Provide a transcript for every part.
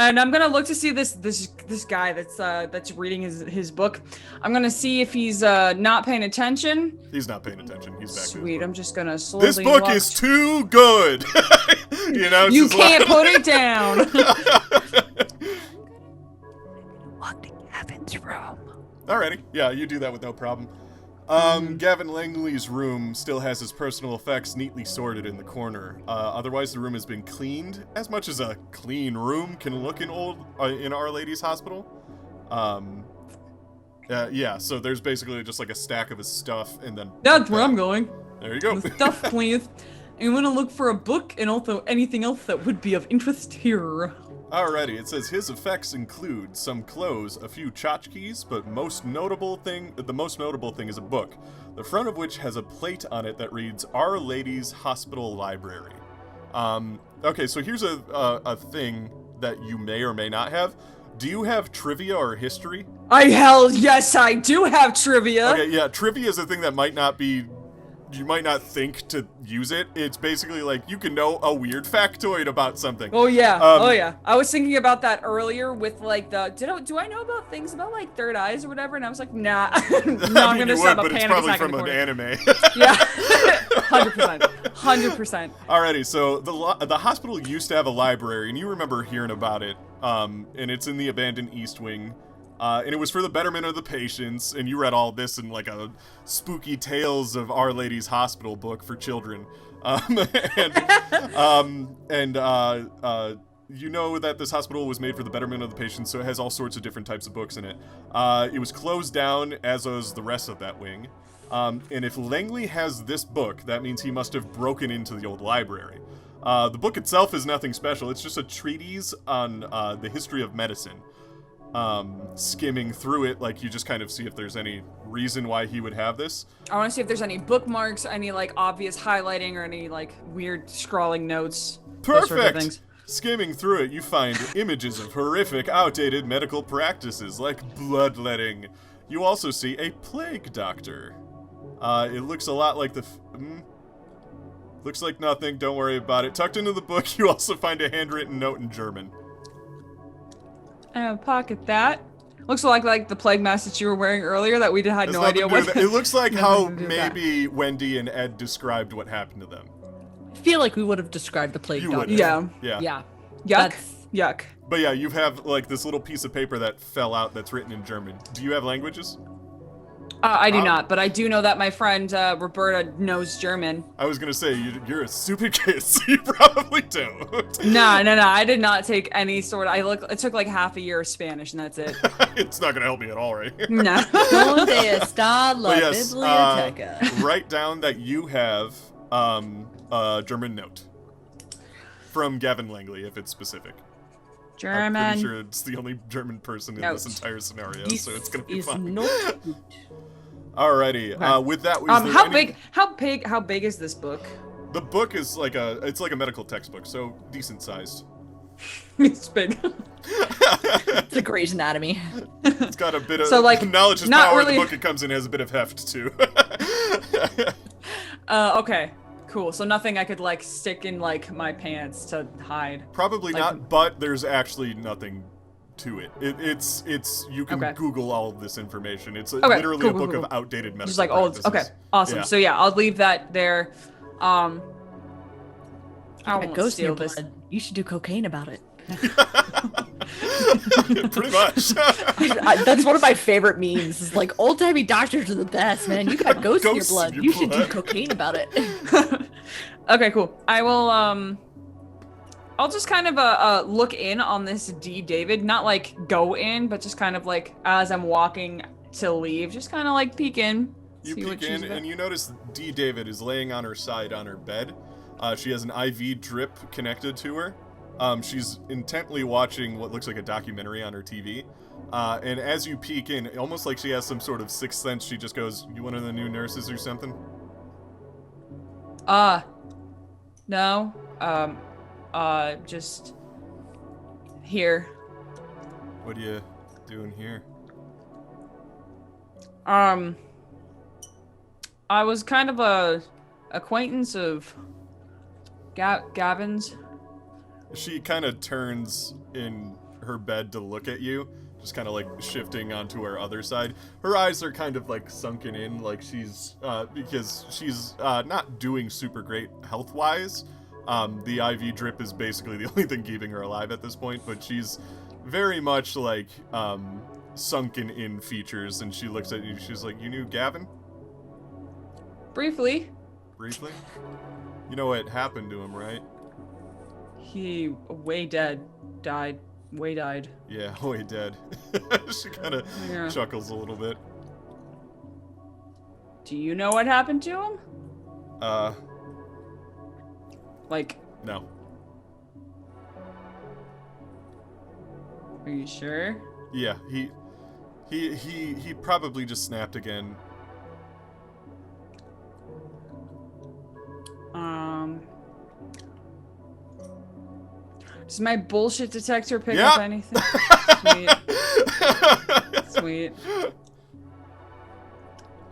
And I'm gonna look to see this guy that's reading his book. I'm gonna see if he's not paying attention. He's not paying attention. He's back. Sweet. I'm just gonna slowly. This book is too good. You know. You can't put it down. Walk to Gavin's room. Alrighty. Yeah, you do that with no problem. Gavin Langley's room still has his personal effects neatly sorted in the corner. Otherwise, the room has been cleaned, as much as a clean room can look in in Our Lady's Hospital. Yeah, so there's basically just like a stack of his stuff, and then... That's where I'm going. There you go. The stuff cleaned. And I'm gonna look for a book and also anything else that would be of interest here. Alrighty, it says his effects include some clothes, a few tchotchkes, but the most notable thing is a book, the front of which has a plate on it that reads Our Lady's Hospital Library. Okay, so here's a thing that you may or may not have. Do you have trivia or history? Hell yes, I do have trivia. Okay, yeah, trivia is a thing that you might not think to use it. It's basically like you can know a weird factoid about something. Oh yeah, I was thinking about that earlier with like do I know about things about like third eyes or whatever? And I was like, nah. I'm gonna stop a panic. It's probably from an anime. Yeah, 100%. Alrighty, so the hospital used to have a library, and you remember hearing about it. And it's in the abandoned East Wing. And it was for the betterment of the patients, and you read all this in like a spooky tales of Our Lady's Hospital book for children. You know that this hospital was made for the betterment of the patients, so it has all sorts of different types of books in it. It was closed down, as was the rest of that wing. And if Langley has this book, that means he must have broken into the old library. The book itself is nothing special. It's just a treatise on the history of medicine. Skimming through it, like, you just kind of see if there's any reason why he would have this. I want to see if there's any bookmarks, any, like, obvious highlighting, or any, like, weird scrawling notes. Perfect! Those sort of things. Skimming through it, you find images of horrific, outdated medical practices, like bloodletting. You also see a plague doctor. It looks a lot like looks like nothing, don't worry about it. Tucked into the book, you also find a handwritten note in German. Pocket that. Looks like the plague mask that you were wearing earlier that we had no idea what. It looks like how maybe Wendy and Ed described what happened to them. I feel like we would have described the plague doctor. Yeah. Yuck. Yuck. But yeah, you have like this little piece of paper that fell out that's written in German. Do you have languages? I do not, but I do know that my friend Roberta knows German. I was gonna say, you're a super kid, so you probably don't. No, I did not take any sort of, it took like half a year of Spanish and that's it. It's not gonna help me at all, right? No. Donde está la biblioteca? Write down that you have a German note from Gavin Langley, if it's specific. German. I'm pretty sure it's the only German person in this entire scenario, so it's gonna be fine. Alrighty. Okay. With that, how big is this book? The book is like it's like a medical textbook, so decent sized. It's big. It's a Grey's Anatomy. It's got a bit of knowledge is not power. Really... The book it comes in has a bit of heft too. Okay. Cool. So nothing I could like stick in like my pants to hide. Probably not, but there's actually nothing to it. It's you can Google all of this information. It's literally a book of outdated medical just like practices. old. Okay. Awesome. So yeah, I'll leave that there. I won't steal this. Blood. You should do cocaine about it. Pretty much. That's one of my favorite memes. Is like old-timey doctors are the best, man. You got ghosts in your blood. You should do cocaine about it. Okay, cool. I will I'll just kind of look in on this D. David, not like go in, but just kind of like as I'm walking to leave, just kind of like peek in. You peek in and you notice D. David is laying on her side on her bed. She has an IV drip connected to her. She's intently watching what looks like a documentary on her TV. And as you peek in, almost like she has some sort of sixth sense, she just goes, "You one of the new nurses or something?" No. Just here. What are you doing here? I was kind of a acquaintance of Gavin's. She kind of turns in her bed to look at you, just kind of like shifting onto her other side. Her eyes are kind of like sunken in, like she's because she's not doing super great health-wise. The IV drip is basically the only thing keeping her alive at this point, but she's very much like sunken in features, and she looks at you. She's like, "You knew Gavin?" Briefly. Briefly? You know what happened to him, right? He way dead. Died. Way died. Yeah, way dead. She kind of chuckles a little bit. Do you know what happened to him? Like... No. Are you sure? Yeah, he probably just snapped again. Does my bullshit detector pick up anything? Sweet. Sweet.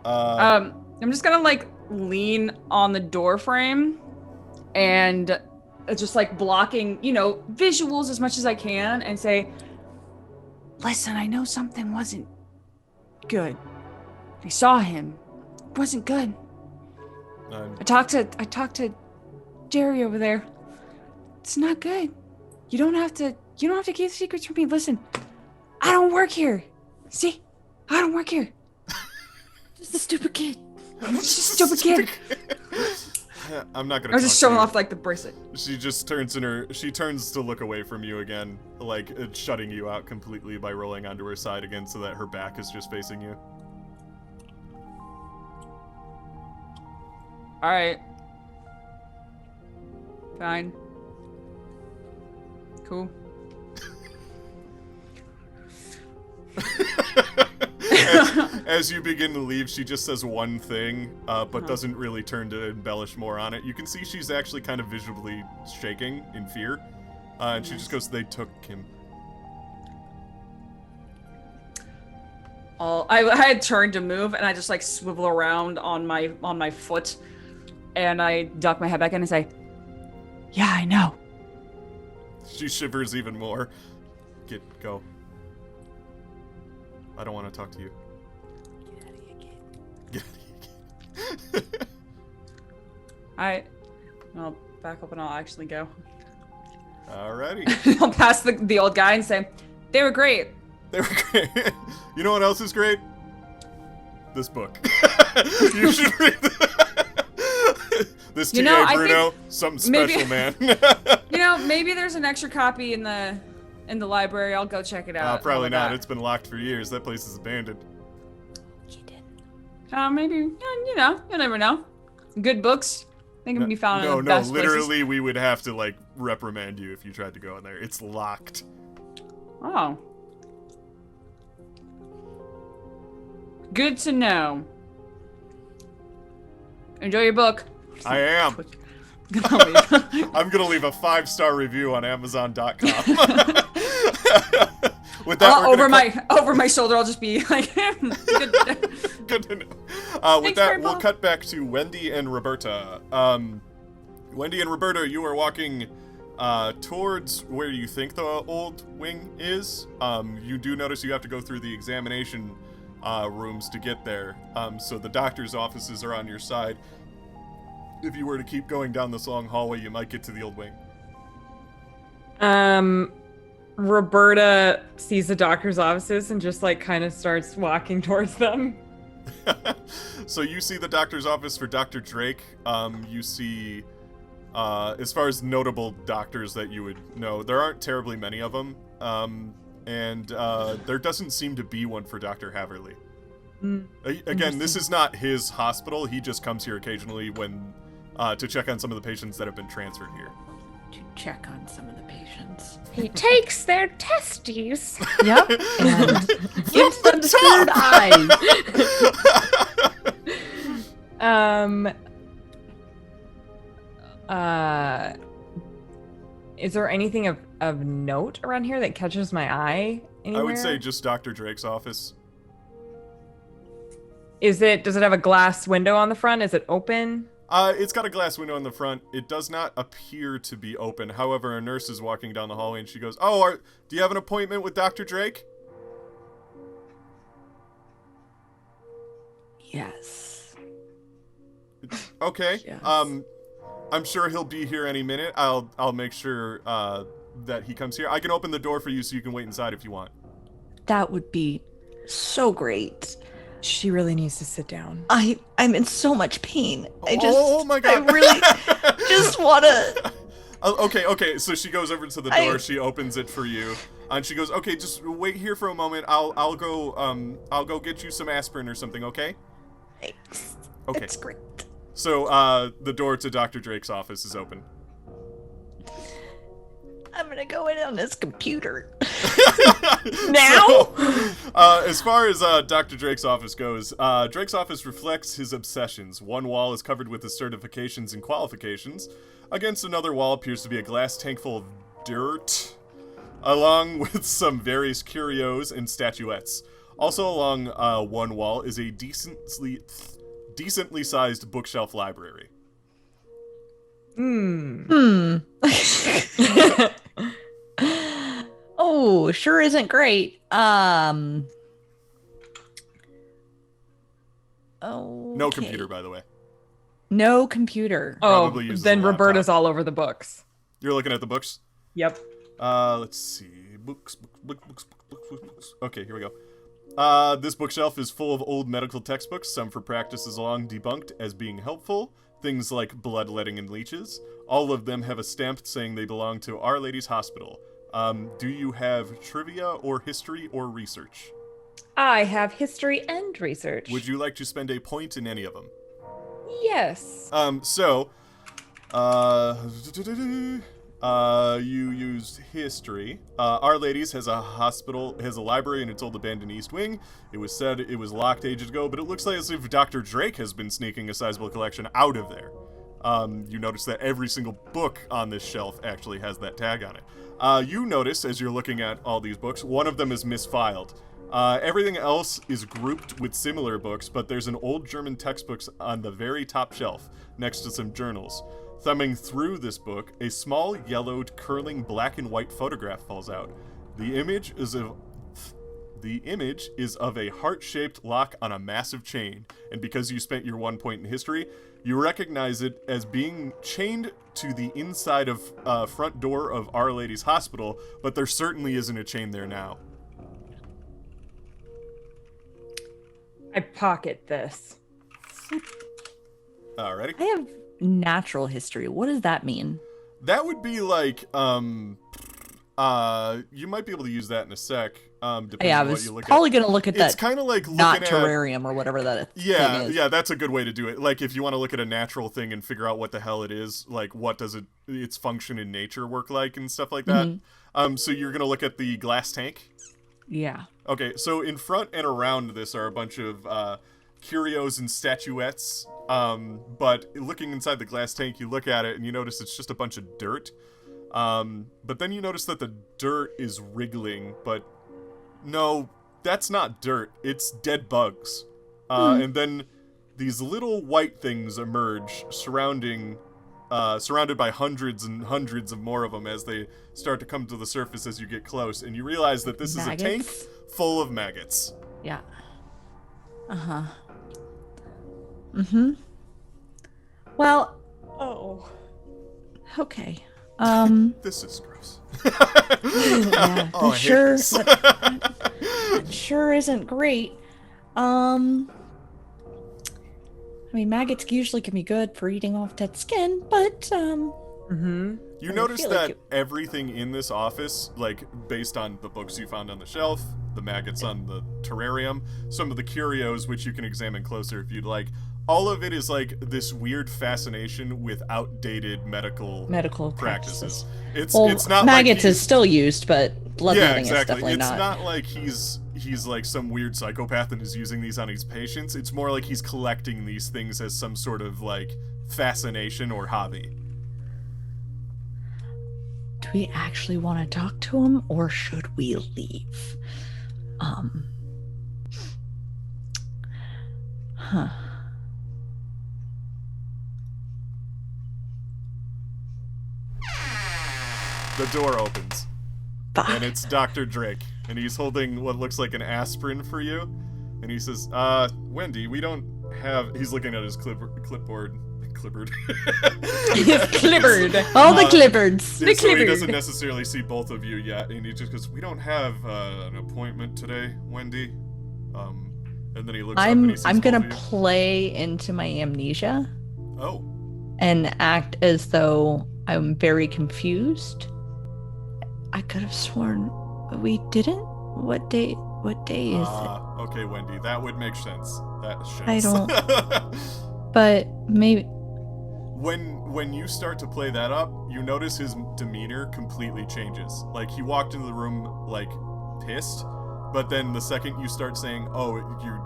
I'm just gonna like lean on the door frame and just like blocking, you know, visuals as much as I can and say, listen, I know something wasn't good. I saw him. It wasn't good. I talked to Jerry over there. It's not good. You don't have to keep secrets from me. Listen, I don't work here. See? I don't work here. Just a stupid kid. Just a stupid kid. I'm not gonna. I was just showing off like the bracelet. She just turns to look away from you again, like shutting you out completely by rolling onto her side again so that her back is just facing you. Alright. Fine. Cool. As you begin to leave, she just says one thing, but doesn't really turn to embellish more on it. You can see she's actually kind of visibly shaking in fear, and she just goes, "They took him." I had turned to move, and I just like swivel around on my foot, and I duck my head back in and say, "Yeah, I know." She shivers even more. Go. I don't want to talk to you. Get out of here. I'll back up and I'll actually go. Alrighty. I'll pass the old guy and say, they were great. They were great. You know what else is great? This book. You should read this. T.A. Bruno, something special, man. You know, maybe there's an extra copy in the library. I'll go check it out. Probably not. It's been locked for years. That place is abandoned. Maybe, you know, you'll never know. Good books, they can be found in the best literally, places. we would have to, like, reprimand you if you tried to go in there. It's locked. Oh. Good to know. Enjoy your book. I am. I'm gonna leave a 5-star review on Amazon.com. With that, over my shoulder, I'll just be like, good to know. With that, we'll cut back to Wendy and Roberta. Wendy and Roberta, you are walking towards where you think the old wing is. You do notice you have to go through the examination rooms to get there. So the doctor's offices are on your side. If you were to keep going down this long hallway, you might get to the old wing. Roberta sees the doctor's offices and just like kind of starts walking towards them. So you see the doctor's office for Dr. Drake. You see, as far as notable doctors that you would know, there aren't terribly many of them. And there doesn't seem to be one for Dr. Haverly. Again, this is not his hospital. He just comes here occasionally when to check on some of the patients that have been transferred here. To check on some of the patients. He takes their testes. Yep. And gives them the third eye. Is there anything of note around here that catches my eye anywhere? I would say just Dr. Drake's office. Does it have a glass window on the front? Is it open? It's got a glass window in the front. It does not appear to be open. However, a nurse is walking down the hallway and she goes, "Oh, do you have an appointment with Dr. Drake?" Yes. Okay. Yes. I'm sure he'll be here any minute. I'll make sure that he comes here. I can open the door for you so you can wait inside if you want. That would be so great. She really needs to sit down. I'm in so much pain. Oh my God. I really just want to. Okay. So she goes over to the door. She opens it for you, and she goes, "Okay, just wait here for a moment. I'll go get you some aspirin or something. Okay?" Thanks. Okay. It's great. So the door to Dr. Drake's office is open. I'm gonna go in on his computer. Now? As far as Dr. Drake's office goes, Drake's office reflects his obsessions. One wall is covered with his certifications and qualifications. Against another wall appears to be a glass tank full of dirt, along with some various curios and statuettes. Also along one wall is a decently sized bookshelf library. Oh, sure isn't great. Okay. No computer, by the way. No computer. Probably uses then a laptop. Roberta's all over the books. You're looking at the books? Yep. Let's see. Books. Okay, here we go. This bookshelf is full of old medical textbooks, some for practices long debunked as being helpful, things like bloodletting and leeches. All of them have a stamp saying they belong to Our Lady's Hospital. Do you have trivia or history or research? I have history and research. Would you like to spend a point in any of them? Yes. You used history. Our Lady's has a hospital, has a library in its old abandoned East Wing. It was said it was locked ages ago, but it looks like as if Dr. Drake has been sneaking a sizable collection out of there. You notice that every single book on this shelf actually has that tag on it. You notice, as you're looking at all these books, one of them is misfiled. Everything else is grouped with similar books, but there's an old German textbook on the very top shelf, next to some journals. Thumbing through this book, a small, yellowed, curling black and white photograph falls out. The image is of a heart-shaped lock on a massive chain, and because you spent your 1 point in history, you recognize it as being chained to the inside of front door of Our Lady's Hospital, but there certainly isn't a chain there now. I pocket this. Alrighty. I have natural history. What does that mean? That would be like, you might be able to use that in a sec. Depending Yeah, I on what was you look probably at. going to look at that. It's kind of like not looking at terrarium or whatever that thing is. Yeah, that's a good way to do it. Like if you want to look at a natural thing and figure out what the hell it is, like what does its function in nature work like and stuff like that. So you're gonna look at the glass tank. Yeah. Okay, so in front and around this are a bunch of curios and statuettes. But looking inside the glass tank, you look at it and you notice it's just a bunch of dirt. But then you notice that the dirt is wriggling, but no, that's not dirt. It's dead bugs. And then these little white things emerge, surrounded by hundreds and hundreds of more of them as they start to come to the surface as you get close. And you realize that this is a tank full of maggots. Yeah. Well. Oh. Okay. This is gross. Yeah, Oh, I hate this. that sure isn't great. I mean, maggots usually can be good for eating off dead skin, but You notice feel that like everything in this office, like based on the books you found on the shelf, the maggots on the terrarium, some of the curios, which you can examine closer if you'd like, all of it is like this weird fascination with outdated medical practices. It's not maggots like is still used, but bloodletting is exactly. definitely It's not. not like he's like some weird psychopath and is using these on his patients. It's more like he's collecting these things as some sort of like fascination or hobby. Do we actually want to talk to him, or should we leave? The door opens. Fuck. And it's Dr. Drake. And he's holding what looks like an aspirin for you. And he says, Wendy, we don't have... He's looking at his clipboard. Clipboard. Clipboard. All the clipboards. So The he clipboard. doesn't necessarily see both of you yet. And he just goes, we don't have an appointment today, Wendy. And then he looks up and he sees I'm gonna both of you. play into my amnesia Oh. and act as though I'm very confused. I could have sworn we didn't. What day is it? Okay, Wendy, that would make sense. That I sense. don't- But maybe When you start to play that up, you notice his demeanor completely changes. Like, he walked into the room, like, pissed, but then the second you start saying, oh,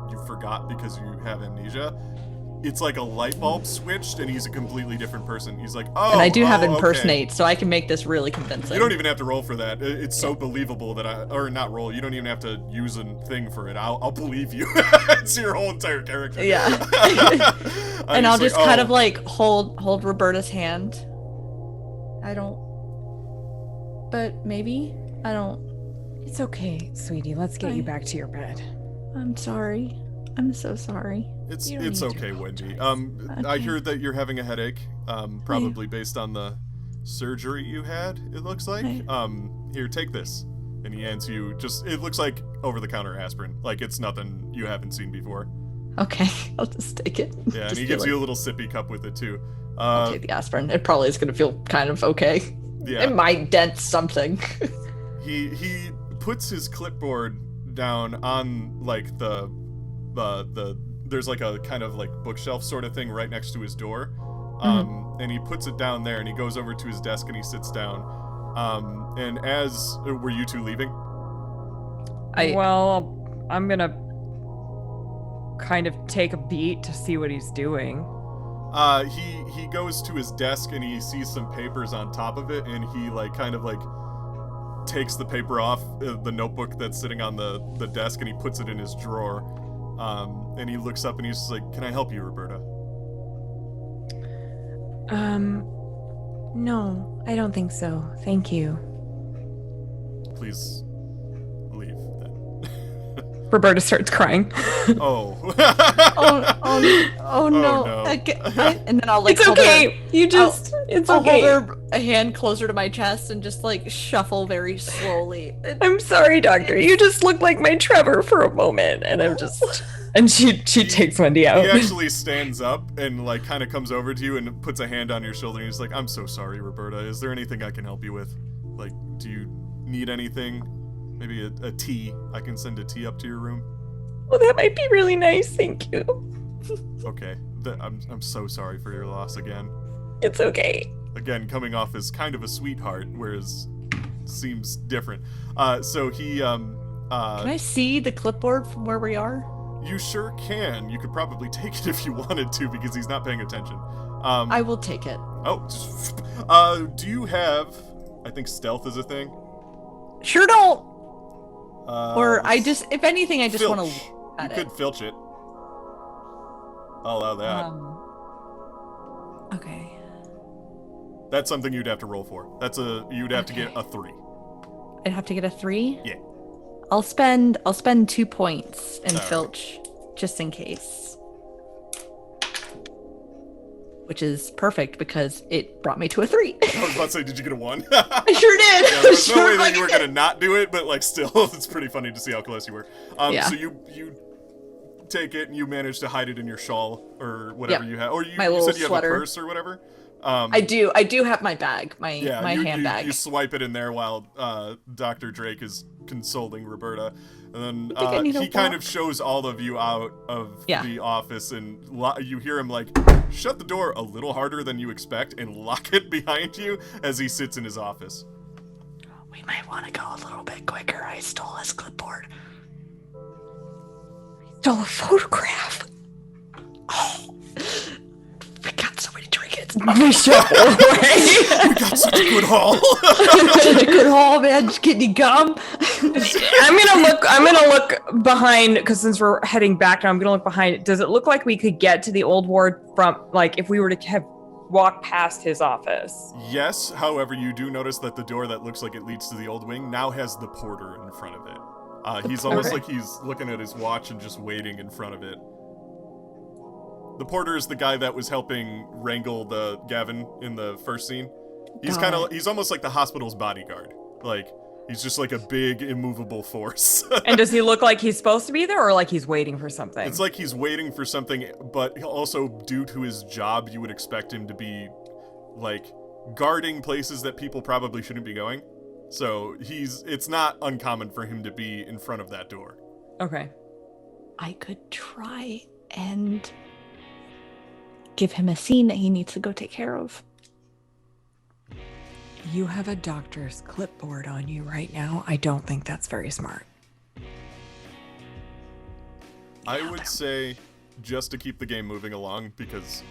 you forgot because you have amnesia, it's like a light bulb switched, and he's a completely different person. He's like, oh, and I do have okay. impersonate, so I can make this really convincing. You don't even have to roll for that. It's so believable that or not roll. You don't even have to use a thing for it. I'll believe you. It's your whole entire character. Yeah. And I'll just kind of like hold Roberta's hand. I don't. But maybe I don't. It's okay, sweetie. Let's get you back to your bed. I'm sorry. I'm so sorry. It's You don't need to okay, Wendy. apologize. I Okay. heard that you're having a headache. Probably based on the surgery you had. It looks like. Right. Here, take this. And he hands you it looks like over-the-counter aspirin. Like, it's nothing you haven't seen before. Okay, I'll just take it. Yeah, and Just he feel gives like, you a little sippy cup with it too. I'll take the aspirin. It probably is gonna feel kind of okay. Yeah. It might dent something. He puts his clipboard down on like the there's like a kind of like bookshelf sort of thing right next to his door. And he puts it down there and he goes over to his desk and he sits down. And as were you two leaving? Well, I'm gonna kind of take a beat to see what he's doing. He goes to his desk and he sees some papers on top of it and he like kind of like takes the paper off the notebook that's sitting on the desk and he puts it in his drawer. And he looks up and he's just like, "Can I help you, Roberta?" No, I don't think so. Thank you. Please leave then. Roberta starts crying. Oh. Oh no. no. And then I'll like It's hold her- okay. You just, it's I'll okay. hold her a hand closer to my chest and just like shuffle very slowly. I'm sorry, doctor. You just look like my Trevor for a moment, and I'm just. And she takes Wendy out. He actually stands up and like kind of comes over to you and puts a hand on your shoulder and he's like, "I'm so sorry, Roberta. Is there anything I can help you with? Like, do you need anything? Maybe a tea? I can send a tea up to your room." Well, that might be really nice. Thank you. Okay. I'm so sorry for your loss again. It's okay. Again, coming off as kind of a sweetheart, whereas seems different. So he Can I see the clipboard from where we are? You sure can. You could probably take it if you wanted to because he's not paying attention. I will take it. Do you have, I think stealth is a thing? Sure don't. Or I just, if anything, I just filch. want to look at You it. could filch it. I'll allow that. Okay. That's something you'd have to roll for. You'd have to get a 3. I'd have to get a 3? Yeah. I'll spend 2 points in Alright. filch, just in case. Which is perfect because it brought me to a 3. I was about to say, did you get a 1? I sure did. Yeah, there's no Sure way that you were fucking gonna not do it, but like still, it's pretty funny to see how close you were. Yeah. So you take it and you manage to hide it in your shawl or whatever Yep. you have, or you My little said you sweater. have a purse or whatever. I do have my bag, my You handbag. You swipe it in there while Dr. Drake is consoling Roberta, and I think I then need a he kind walk. of shows all of you out of Yeah. the office, and you hear him like shut the door a little harder than you expect and lock it behind you as he sits in his office. We might want to go a little bit quicker. I stole his clipboard. Stole a photograph. Oh, we got so many trinkets. We got We got such a good haul. such a good haul, man. Just getting gum. I'm gonna look behind, because since we're heading back now, I'm gonna look behind. Does it look like we could get to the old ward from, like, if we were to have walk past his office. Yes, however, you do notice that the door that looks like it leads to the old wing now has the porter in front of it. He's almost like he's looking at his watch and just waiting in front of it. The porter is the guy that was helping wrangle the Gavin in the first scene. He's almost like the hospital's bodyguard. Like, he's just like a big, immovable force. And does he look like he's supposed to be there or like he's waiting for something? It's like he's waiting for something, but also due to his job, you would expect him to be, like, guarding places that people probably shouldn't be going. So it's not uncommon for him to be in front of that door. Okay. I could try and give him a scene that he needs to go take care of. You have a doctor's clipboard on you right now. I don't think that's very smart. I would say, just to keep the game moving along, because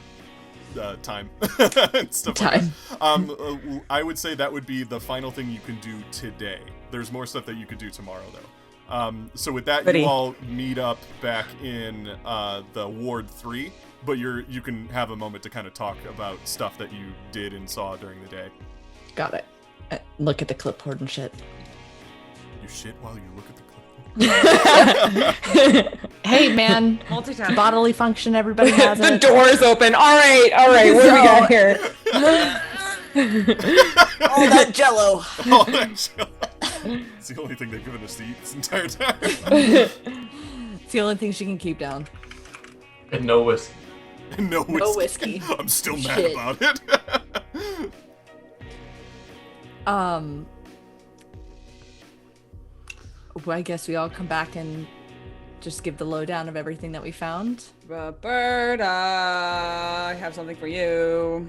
time and stuff like that. I would say that would be the final thing you can do today. There's more stuff that you could do tomorrow, though. So with that, you all meet up back in the Ward 3, but you can have a moment to kind of talk about stuff that you did and saw during the day. Got it. Look at the clipboard and shit. You shit while you look at the clipboard? Hey, man. Multitasking. Bodily function, everybody has The it. door's open. All right. What do we got here? All that jello. Oh, that jello. It's the only thing they've given us to eat this entire time. It's the only thing she can keep down. And no whiskey. No whiskey. No whiskey. I'm still mad Shit. about it. Well, I guess we all come back and just give the lowdown of everything that we found. Roberta, I have something for you.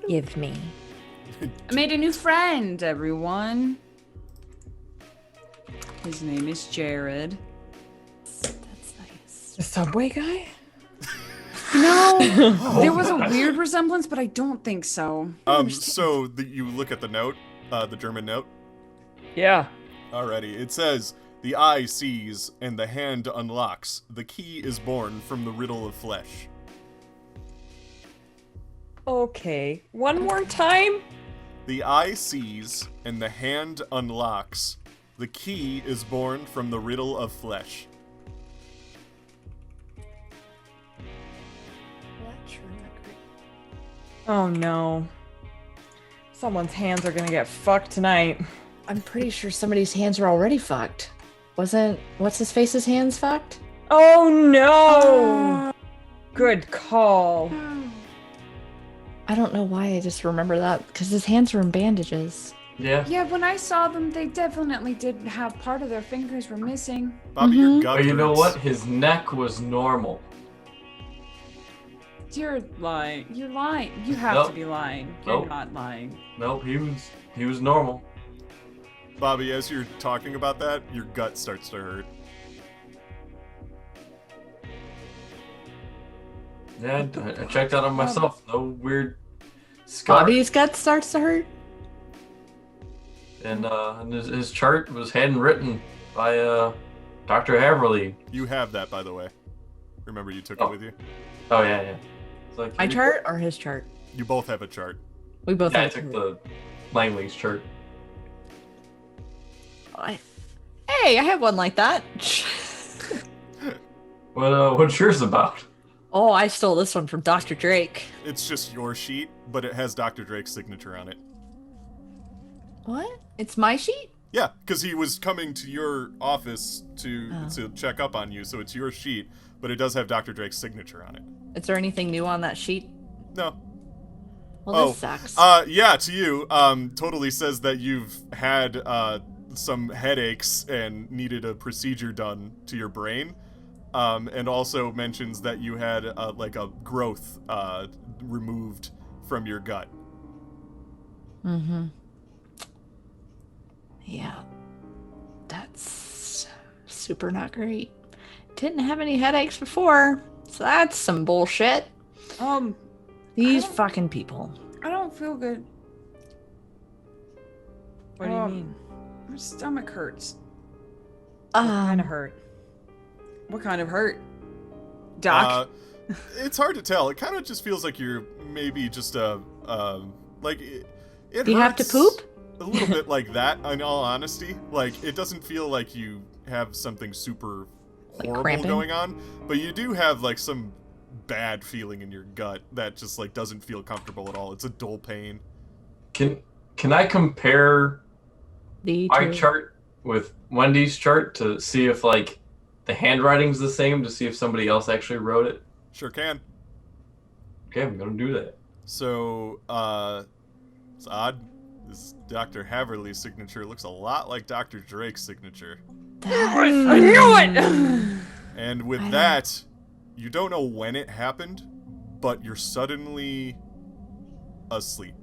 Give me. I made a new friend, everyone. His name is Jared. That's nice. The subway guy? No, there was a weird resemblance, but I don't think so. So you look at the note, the German note. Yeah. Alrighty, it says, "The eye sees and the hand unlocks. The key is born from the riddle of flesh." Okay. One more time? The eye sees and the hand unlocks. The key is born from the riddle of flesh. Oh no. Someone's hands are gonna get fucked tonight. I'm pretty sure somebody's hands are already fucked. Wasn't what's his face's hands fucked? Oh no! Good call. I don't know why I just remember that because his hands were in bandages. Yeah. Yeah, when I saw them, they definitely did have part of their fingers were missing. Bobby, your gut But you know hurts. what? His neck was normal. You're lying. You're lying. You have Nope. to be lying. You're Nope. not lying. Nope, he was normal. Bobby, as you're talking about that, your gut starts to hurt. Yeah, I checked out on myself. No weird scar. Bobby's gut starts to hurt. And his chart was handwritten by Dr. Haverly. You have that, by the way. Remember, you took it Oh. with you. Oh yeah. It's like, My chart or his chart? You both have a chart. We both Yeah, I have took a the Langley's chart. Hey, I have one like that. What's yours about? Oh, I stole this one from Dr. Drake. It's just your sheet, but it has Dr. Drake's signature on it. What? It's my sheet? Yeah, because he was coming to your office to check up on you, so it's your sheet, but it does have Dr. Drake's signature on it. Is there anything new on that sheet? No. Well, this sucks. Yeah, to you, totally says that you've had some headaches and needed a procedure done to your brain, and also mentions that you had like a growth removed from your gut. Mm-hmm. Yeah. That's super not great. Didn't have any headaches before, so that's some bullshit. These fucking people. I don't feel good. What do you mean? My stomach hurts. What kind of hurt? What kind of hurt? Doc? It's hard to tell. It kind of just feels like you're maybe just like it Do you have to hurts poop? a little bit like that, in all honesty. Like, it doesn't feel like you have something super horrible cramping? going on, but you do have like some bad feeling in your gut that just like doesn't feel comfortable at all. It's a dull pain. Can I compare The my two. chart with Wendy's chart to see if like the handwriting's the same, to see if somebody else actually wrote it? Sure can. Okay, I'm gonna do that. So, it's odd. This Dr. Haverly's signature looks a lot like Dr. Drake's signature. I knew it! And with I don't- that, you don't know when it happened, but you're suddenly asleep.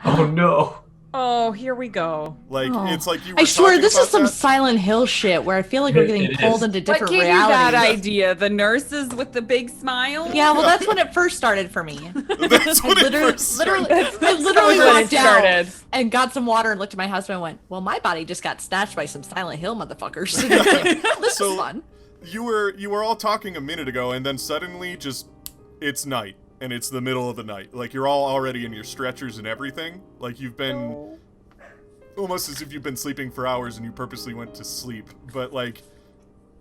Oh no. Oh, here we go. Like, Oh. it's like you were I swear, talking this about is some that. Silent Hill shit where I feel like we're getting It pulled is. into What different gave you that realities. idea? The nurses with the big smile? Yeah, well, that's when it first started for me. That's I when it literally, first started. I literally when it walked out started. and got some water and looked at my husband and went, well, my body just got snatched by some Silent Hill motherfuckers. This So- is fun. You were all talking a minute ago, and then suddenly just it's night, and it's the middle of the night. Like, you're all already in your stretchers and everything. Like, you've been almost as if you've been sleeping for hours and you purposely went to sleep. But like,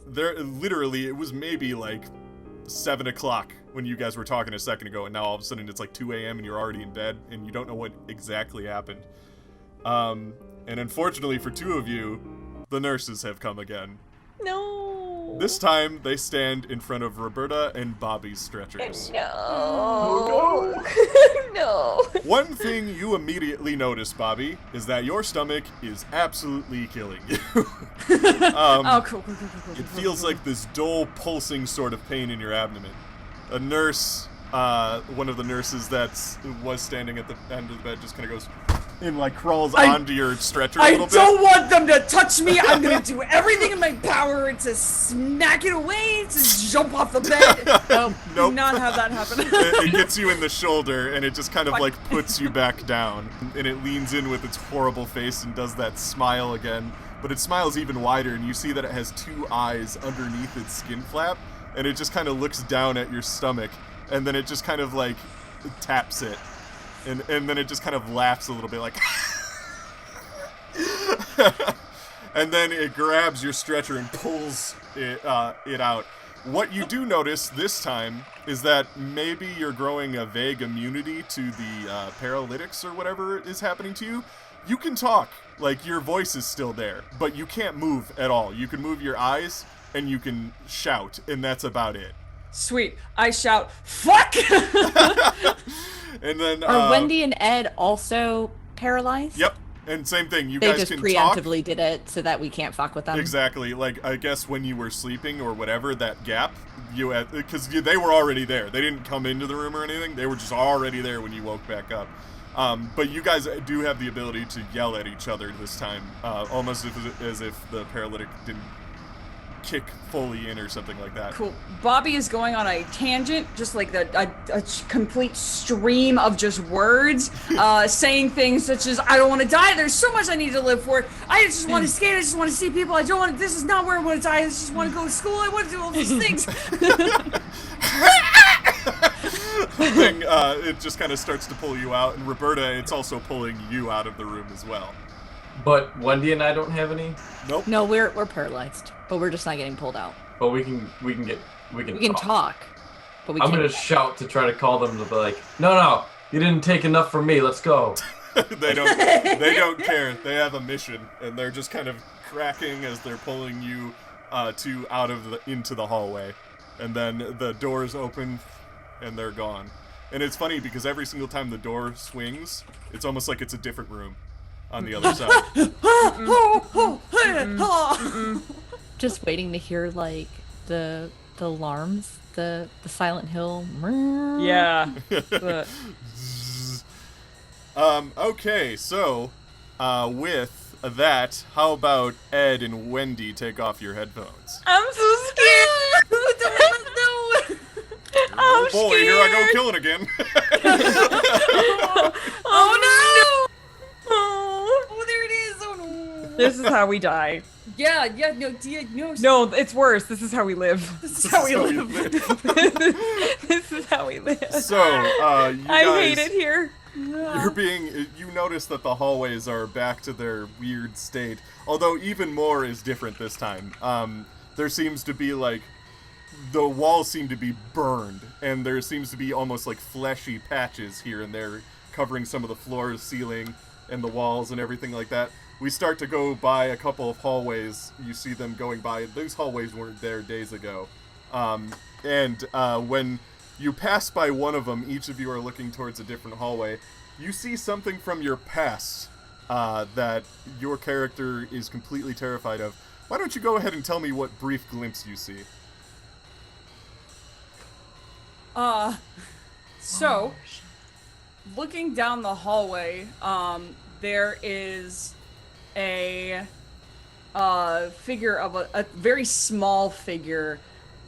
there literally it was maybe like 7 o'clock when you guys were talking a second ago, and now all of a sudden it's like 2 a.m. and you're already in bed and you don't know what exactly happened. And unfortunately for two of you, the nurses have come again. No. This time, they stand in front of Roberta and Bobby's stretchers. No. No. One thing you immediately notice, Bobby, is that your stomach is absolutely killing you. Oh, cool. It feels like this dull, pulsing sort of pain in your abdomen. A nurse, one of the nurses that was standing at the end of the bed just kind of goes and like crawls onto your stretcher a I little bit. don't want them to touch me. I'm gonna do everything in my power to smack it away, to jump off the bed. Nope. Do Nope. not have that happen. It gets you in the shoulder, and it just kind of like puts you back down, and it leans in with its horrible face and does that smile again, but it smiles even wider, and you see that it has two eyes underneath its skin flap, and it just kind of looks down at your stomach, and then it just kind of like taps it, and then it just kind of laughs a little bit like and then it grabs your stretcher and pulls it out. What you do notice this time is that maybe you're growing a vague immunity to the paralytics or whatever is happening to you. You can talk, like your voice is still there, but you can't move at all. You can move your eyes and you can shout, and that's about it. Sweet. I shout, fuck! And then Are Wendy and Ed also paralyzed? Yep, and same thing. You They guys just can preemptively did it so that we can't fuck with them. talk. Exactly. Like, I guess when you were sleeping or whatever, that gap, you had, because they were already there. They didn't come into the room or anything. They were just already there when you woke back up. But you guys do have the ability to yell at each other this time, almost as if the paralytic didn't kick fully in or something like that. Cool. Bobby is going on a tangent, just like a complete stream of just words, saying things such as, I don't want to die, there's so much I need to live for, I just want to skate, I just want to see people, I don't want to, this is not where I want to die, I just want to go to school, I want to do all these things. Thing, it just kind of starts to pull you out, and Roberta, it's also pulling you out of the room as well. But Wendy and I don't have any. Nope. No, we're paralyzed, but we're just not getting pulled out. But we can We can talk, but we I'm can't. gonna shout to try to call them to be like, no, you didn't take enough from me. Let's go. They don't care. They have a mission, and they're just kind of cracking as they're pulling you two out of into the hallway, and then the doors open, and they're gone. And it's funny because every single time the door swings, it's almost like it's a different room on the other side. Just waiting to hear like the alarms, the Silent Hill. Yeah. Okay, so with that, how about Ed and Wendy take off your headphones? I'm so scared. No. Oh boy, here I go killing again. Oh no! Oh, there it is. Oh no. This is how we die. Yeah, no, no. No, it's worse. This is how we live. This is how we live. This is how we live. So, you guys, I hate it here. you notice that the hallways are back to their weird state, although even more is different this time. There seems to be, like, the walls seem to be burned, and there seems to be almost like fleshy patches here and there covering some of the floor, ceiling, and the walls and everything like that. We start to go by a couple of hallways. You see them going by. Those hallways weren't there days ago. When you pass by one of them, each of you are looking towards a different hallway. You see something from your past that your character is completely terrified of. Why don't you go ahead and tell me what brief glimpse you see? So, looking down the hallway, there is a figure of a very small figure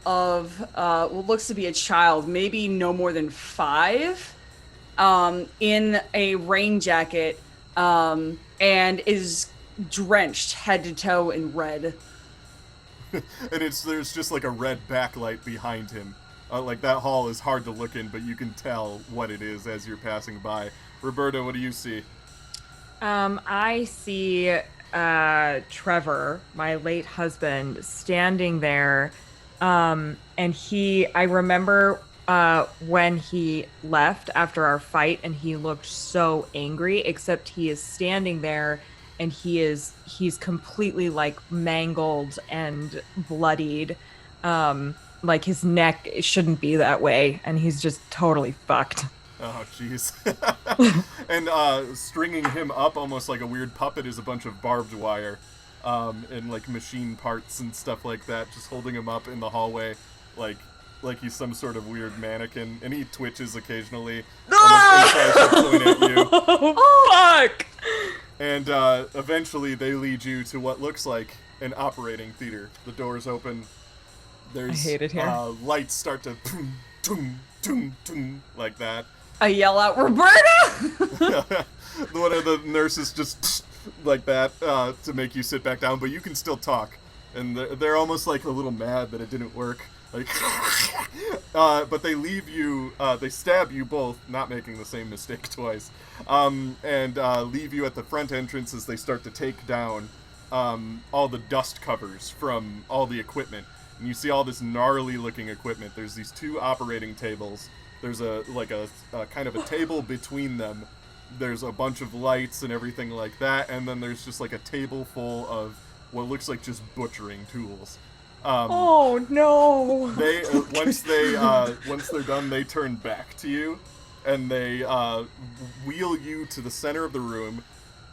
of what looks to be a child, maybe no more than 5, in a rain jacket, and is drenched head to toe in red. And there's just like a red backlight behind him. Like, that hall is hard to look in, but you can tell what it is as you're passing by. Roberta, what do you see? I see Trevor, my late husband, standing there, and I remember when he left after our fight, and he looked so angry, except he is standing there, and he's completely, like, mangled and bloodied, like, his neck shouldn't be that way, and he's just totally fucked. Oh, jeez. And stringing him up almost like a weird puppet is a bunch of barbed wire, and, like, machine parts and stuff like that, just holding him up in the hallway, like he's some sort of weird mannequin, and he twitches occasionally, almost tries to point at you. Oh, fuck! And eventually they lead you to what looks like an operating theater. The doors open. There's I hate it here. Lights start to toom, toom, toom, toom, like that. I yell out, Roberta! One of the nurses just like that to make you sit back down, but you can still talk. And they're almost like a little mad that it didn't work. Like, but they leave you, they stab you both, not making the same mistake twice, and leave you at the front entrance as they start to take down all the dust covers from all the equipment. And you see all this gnarly looking equipment. There's these 2 operating tables. There's a kind of a table between them. There's a bunch of lights and everything like that. And then there's just like a table full of what looks like just butchering tools. Oh no! They once they're done, they turn back to you, and they wheel you to the center of the room.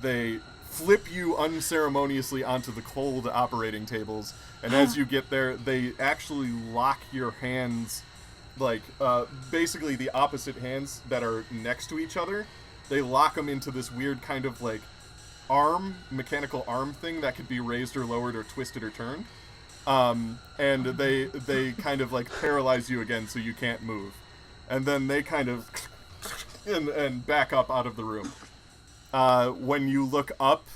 They flip you unceremoniously onto the cold operating tables, and as you get there, they actually lock your hands, like, basically the opposite hands that are next to each other. They lock them into this weird kind of, like, mechanical arm thing that could be raised or lowered or twisted or turned. And they kind of, like, paralyze you again so you can't move. And then they kind of and back up out of the room. When you look up,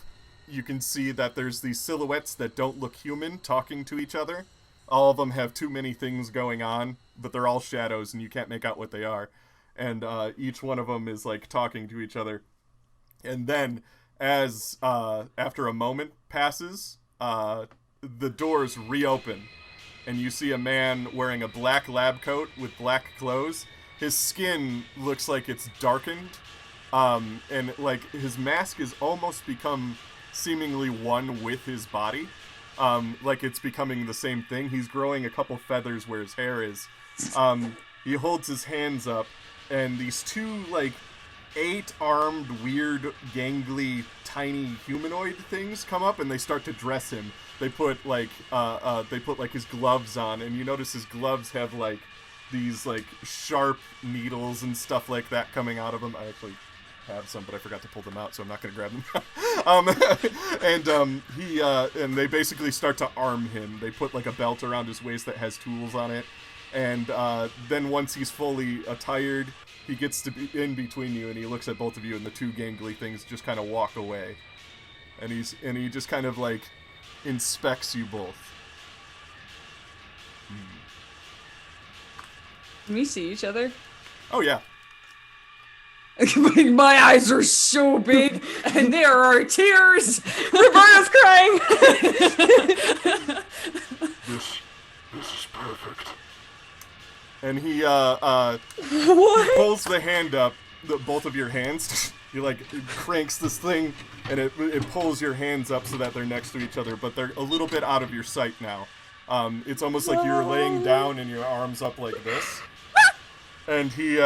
you can see that there's these silhouettes that don't look human talking to each other. All of them have too many things going on, but they're all shadows and you can't make out what they are. And each one of them is, like, talking to each other. And then, as after a moment passes, the doors reopen, and you see a man wearing a black lab coat with black clothes. His skin looks like it's darkened, and, like, his mask has almost become seemingly one with his body. Like it's becoming the same thing. He's growing a couple feathers where his hair is. He holds his hands up, and these 2, like, 8-armed, weird, gangly, tiny humanoid things come up, and they start to dress him. They put like his gloves on, and you notice his gloves have, like, these, like, sharp needles and stuff like that coming out of them. I actually have some, but I forgot to pull them out, so I'm not gonna grab them. And they basically start to arm him. They put, like, a belt around his waist that has tools on it, and then once he's fully attired, he gets to be in between you, and he looks at both of you, and the 2 gangly things just kind of walk away. and he just kind of like inspects you both. Can we see each other? Oh yeah. My eyes are so big, and there are tears. Roberta's crying. This is perfect. And he What? pulls the hand up, both of your hands. He like cranks this thing, and it pulls your hands up so that they're next to each other, but they're a little bit out of your sight now. It's almost like you're laying down and your arms up like this. And he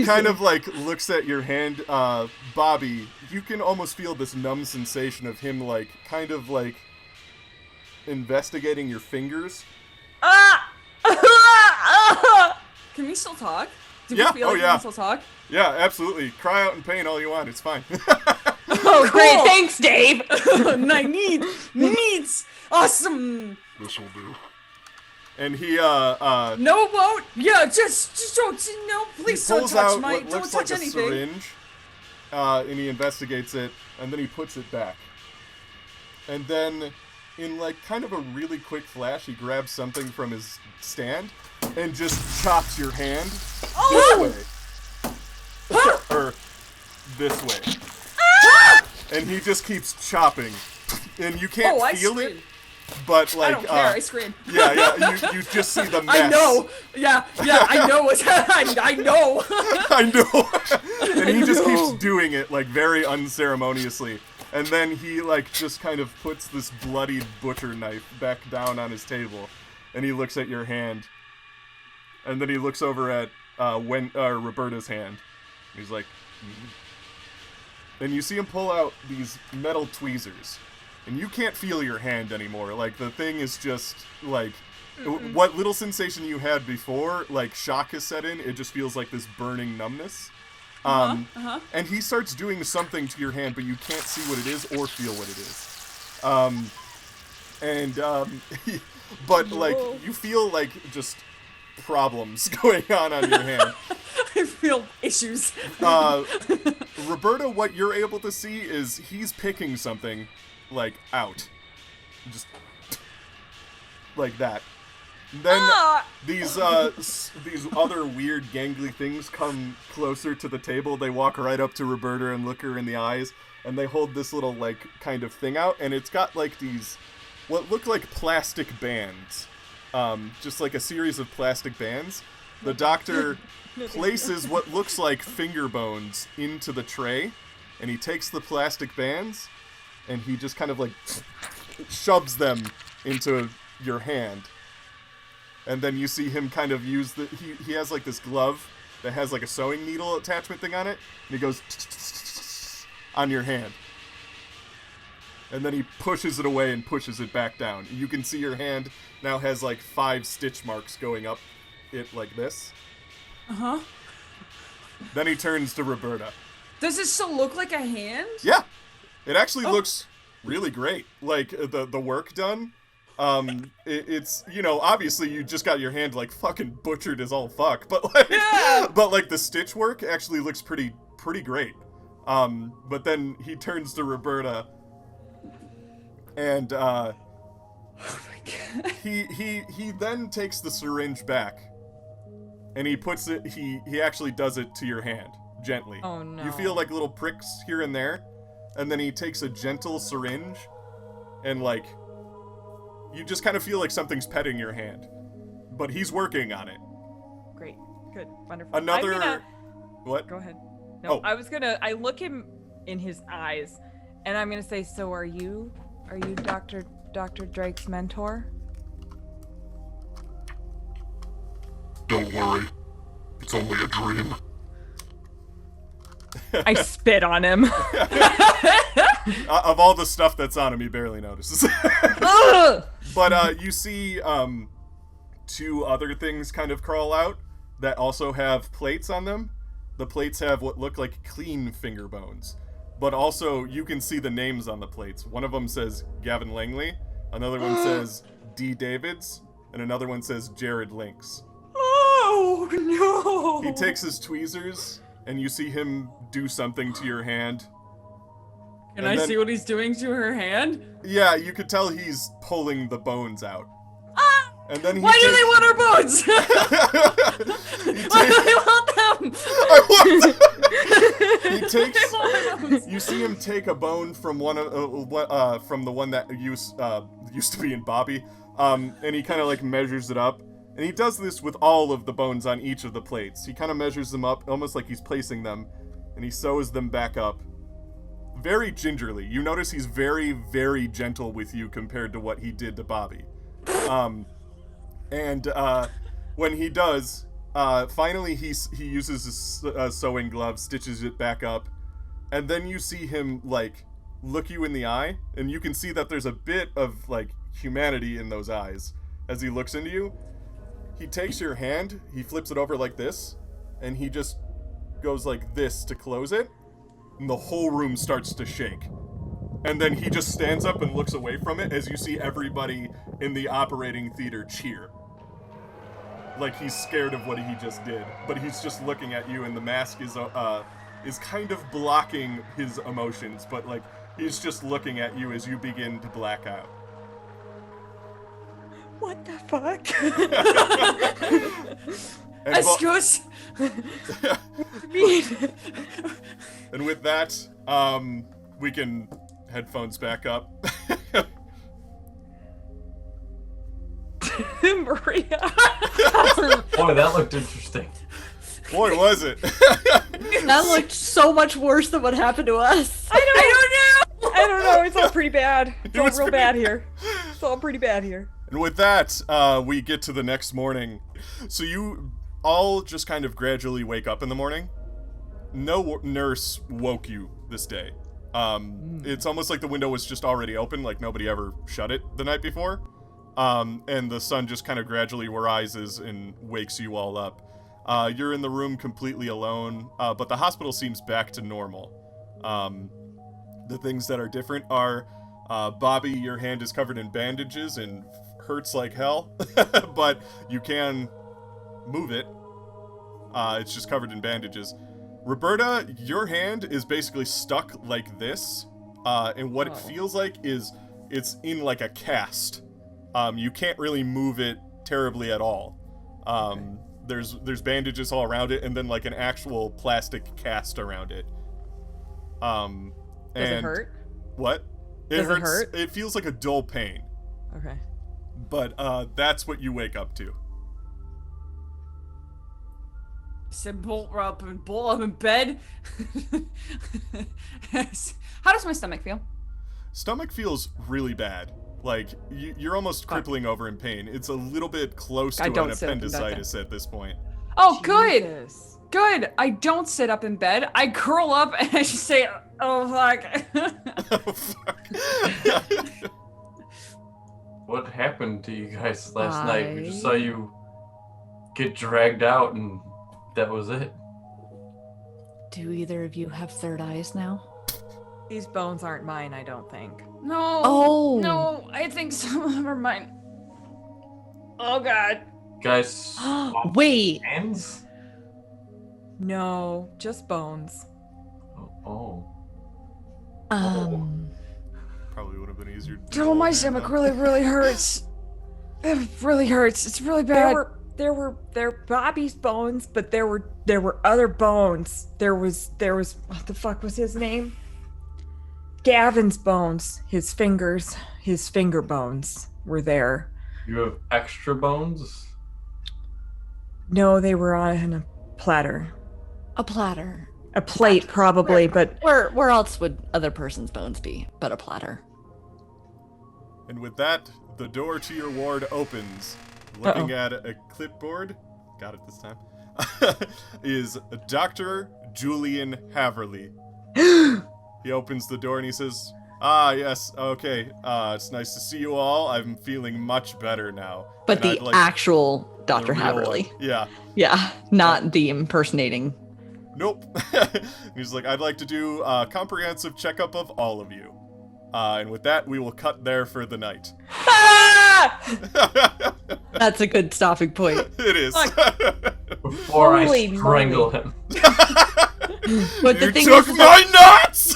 kind of like looks at your hand. Bobby, you can almost feel this numb sensation of him like kind of like investigating your fingers. Can we still talk? Do Yeah, we feel oh, like we yeah. can still talk? Yeah, absolutely. Cry out in pain all you want. It's fine. Oh, great. Thanks, Dave. I needs awesome. This'll do. And he No, it won't. Yeah, just don't. No, please don't pulls touch out my. what Don't looks touch like anything. a syringe, and he investigates it, and then he puts it back. And then, in like kind of a really quick flash, he grabs something from his stand and just chops your hand this way, or this way, and he just keeps chopping, and you can't I feel scream. it. But like, I don't care. I scream. yeah, you just see the mess. I know. Yeah, I know. I know. I know. And he just keeps doing it like very unceremoniously. And then he like just kind of puts this bloodied butcher knife back down on his table, and he looks at your hand. And then he looks over at Roberta's hand. He's like, and you see him pull out these metal tweezers. And you can't feel your hand anymore. Like, the thing is just, like, what little sensation you had before, like, shock has set in, it just feels like this burning numbness. And he starts doing something to your hand, but you can't see what it is or feel what it is. But, like, you feel, like, just problems going on your hand. I feel issues. Roberta, what you're able to see is he's picking something, like, out. Just like that. Then these other weird gangly things come closer to the table. They walk right up to Roberta and look her in the eyes, and they hold this little, like, kind of thing out, and it's got, like, these, what look like plastic bands. Just like a series of plastic bands. The doctor places what looks like finger bones into the tray, and he takes the plastic bands, and he just kind of like shoves them into your hand. And then you see him kind of use he has like this glove that has like a sewing needle attachment thing on it, and he goes on your hand. And then he pushes it away and pushes it back down. You can see your hand now has like 5 stitch marks going up it like this. Uh-huh. Then he turns to Roberta. Does it still look like a hand? Yeah. It actually looks really great. Like, the work done. It's, you know, obviously you just got your hand, like, fucking butchered as all fuck. But, like, but, like, the stitch work actually looks pretty great. But then he turns to Roberta. And, Oh my god. he then takes the syringe back. And he puts it, he actually does it to your hand. Gently. Oh, no. You feel, like, little pricks here and there. And then he takes a gentle syringe, and, like, you just kind of feel like something's petting your hand. But he's working on it. Great. Good. Wonderful. Another... What? Go ahead. No, Oh. I look him in his eyes, and I'm gonna say, so are you Dr. Drake's mentor? Don't worry. It's only a dream. I spit on him. Of all the stuff that's on him, he barely notices. Ugh! But you see 2 other things kind of crawl out that also have plates on them. The plates have what look like clean finger bones. But also, you can see the names on the plates. One of them says Gavin Langley, another one says D. Davids, and another one says Jared Lynx. Oh no! He takes his tweezers, and you see him do something to your hand. Can And I then- see what he's doing to her hand? Yeah, you could tell he's pulling the bones out. Ah! And then he Why do they want our bones? Why do they want them? He takes. I want my bones. You see him take a bone from from the one that used to be in Bobby, and he kind of like measures it up, and he does this with all of the bones on each of the plates. He kind of measures them up, almost like he's placing them, and he sews them back up, very gingerly. You notice he's very, very gentle with you compared to what he did to Bobby. And when he does, finally he uses his sewing glove, stitches it back up, and then you see him like look you in the eye, and you can see that there's a bit of like humanity in those eyes as he looks into you. He takes your hand, he flips it over like this, and he just goes like this to close it, and the whole room starts to shake. And then he just stands up and looks away from it as you see everybody in the operating theater cheer. Like he's scared of what he just did, but he's just looking at you, and the mask is kind of blocking his emotions, but like he's just looking at you as you begin to black out. What the fuck? And Excuse. and with that, we can headphones back up. Maria. Boy, that looked interesting. Boy, was it. That looked so much worse than what happened to us. I don't know. It's all pretty bad. It's all was real pretty bad here. It's all pretty bad here. And with that, we get to the next morning. So you all just kind of gradually wake up in the morning. No nurse woke you this day. It's almost like the window was just already open, like nobody ever shut it the night before. And the sun just kind of gradually rises and wakes you all up. You're in the room completely alone, but the hospital seems back to normal. The things that are different are, Bobby, your hand is covered in bandages and hurts like hell, but you can move it. It's just covered in bandages. Roberta, your hand is basically stuck like this, and what it feels like is it's in like a cast. You can't really move it terribly at all. There's bandages all around it, and then like an actual plastic cast around it. Does it hurt? What? Does it hurts. hurt? It feels like a dull pain, Okay. but that's what you wake up to. Said bolt up in bed. How does my stomach feel? Stomach feels really bad. Like, you're almost crippling over in pain. It's a little bit close to I an don't sit up in bed appendicitis at this point. Oh, good. Jesus. Good. I don't sit up in bed. I curl up and I just say, "Oh fuck." Oh, fuck. What happened to you guys last night? We just saw you get dragged out, and that was it. Do either of you have third eyes now? These bones aren't mine, I don't think. No. Oh. No, I think some of them are mine. Oh god. Guys, Wait. hands? No, just bones. Oh. Probably would have been easier to Oh, my stomach really hurts. It really hurts. It's really bad. There were Bobby's bones, but there were other bones. There was what the fuck was his name? Gavin's bones. His finger bones were there. You have extra bones? No, they were on a platter. A platter. A plate, probably, but Where else would other person's bones be but a platter? And with that, the door to your ward opens. Looking at a clipboard, got it this time, is Dr. Julian Haverly. He opens the door and he says, "Ah, yes, okay, it's nice to see you all. I'm feeling much better now." But And the I'd like actual the Dr. real Haverly. one. Yeah. Yeah, not the impersonating. Nope. He's like, "I'd like to do a comprehensive checkup of all of you." And with that, we will cut there for the night. That's a good stopping point. It is. Before Holy I strangle him. But the You thing took is my nuts!